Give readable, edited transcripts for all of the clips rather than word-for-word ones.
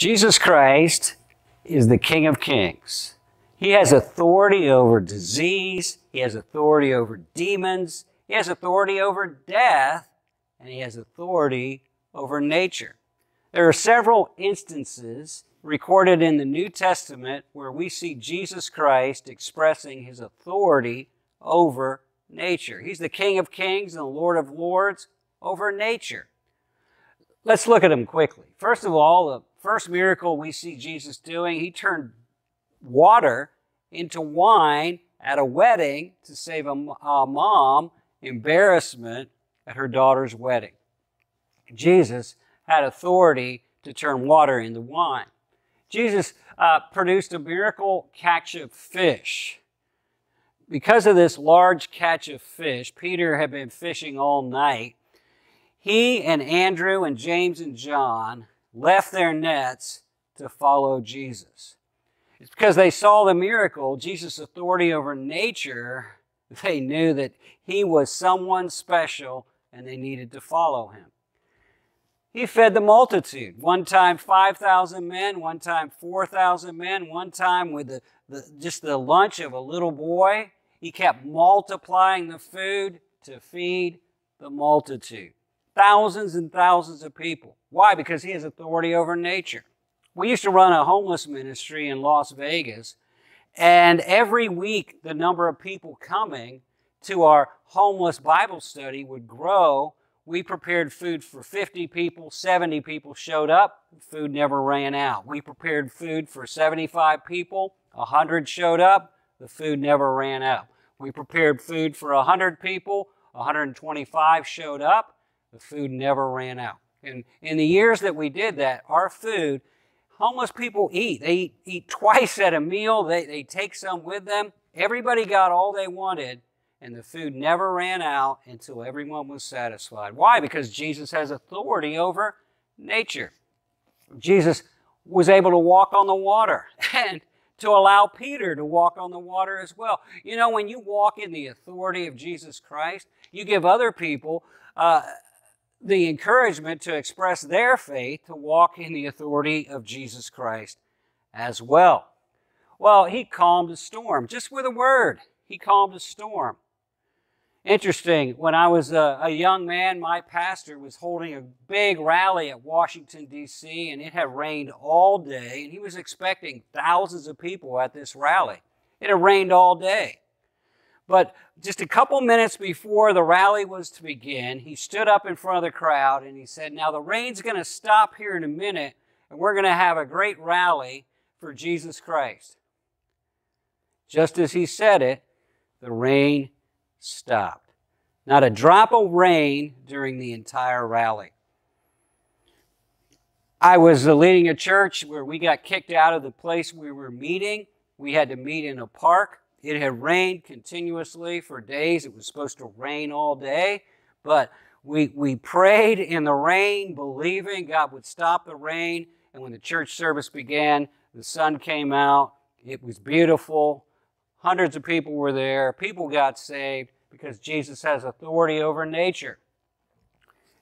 Jesus Christ is the King of Kings. He has authority over disease. He has authority over demons. He has authority over death. And he has authority over nature. There are several instances recorded in the New Testament where we see Jesus Christ expressing his authority over nature. He's the King of Kings and the Lord of Lords over nature. Let's look at him quickly. First of all, the first miracle we see Jesus doing, he turned water into wine at a wedding to save a mom embarrassment at her daughter's wedding. Jesus had authority to turn water into wine. Jesus produced a miracle catch of fish. Because of this large catch of fish, Peter had been fishing all night. He and Andrew and James and John left their nets to follow Jesus. It's because they saw the miracle, Jesus' authority over nature. They knew that he was someone special and they needed to follow him. He fed the multitude. One time 5,000 men, one time 4,000 men, one time with just the lunch of a little boy. He kept multiplying the food to feed the multitude. Thousands and thousands of people. Why? Because he has authority over nature. We used to run a homeless ministry in Las Vegas, and every week the number of people coming to our homeless Bible study would grow. We prepared food for 50 people, 70 people showed up, food never ran out. We prepared food for 75 people, 100 showed up, the food never ran out. We prepared food for 100 people, 125 showed up, the food never ran out. And in the years that we did that, our food, homeless people eat. They eat twice at a meal. They take some with them. Everybody got all they wanted, and the food never ran out until everyone was satisfied. Why? Because Jesus has authority over nature. Jesus was able to walk on the water and to allow Peter to walk on the water as well. You know, when you walk in the authority of Jesus Christ, you give other people the encouragement to express their faith, to walk in the authority of Jesus Christ as well. Well, he calmed a storm. Just with a word, he calmed a storm. Interesting, when I was a young man, my pastor was holding a big rally at Washington, D.C., and it had rained all day, and he was expecting thousands of people at this rally. It had rained all day. But just a couple minutes before the rally was to begin, he stood up in front of the crowd and he said, "Now the rain's going to stop here in a minute, and we're going to have a great rally for Jesus Christ." Just as he said it, the rain stopped. Not a drop of rain during the entire rally. I was leading a church where we got kicked out of the place we were meeting. We had to meet in a park. It had rained continuously for days. It was supposed to rain all day, but we prayed in the rain, believing God would stop the rain. And when the church service began, the sun came out. It was beautiful. Hundreds of people were there. People got saved because Jesus has authority over nature.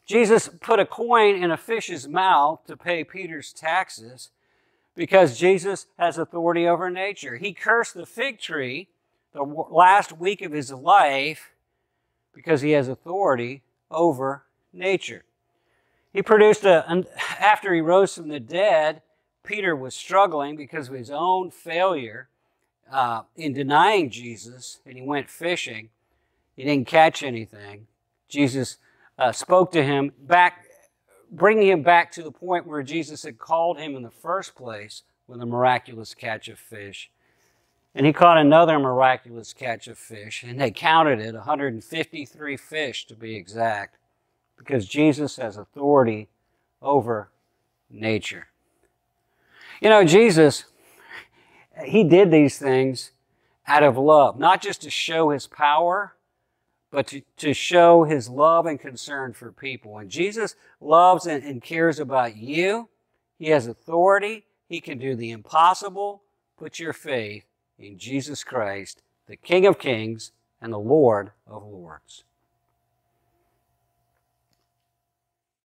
Jesus put a coin in a fish's mouth to pay Peter's taxes because Jesus has authority over nature. He cursed the fig tree the last week of his life because he has authority over nature. He produced after he rose from the dead, Peter was struggling because of his own failure in denying Jesus, and he went fishing. He didn't catch anything. Jesus spoke to him bringing him back to the point where Jesus had called him in the first place with a miraculous catch of fish. And he caught another miraculous catch of fish, and they counted it, 153 fish to be exact, because Jesus has authority over nature. You know, Jesus, he did these things out of love, not just to show his power, but to show his love and concern for people. And Jesus loves and cares about you. He has authority. He can do the impossible. Put your faith in Jesus Christ, the King of Kings and the Lord of Lords.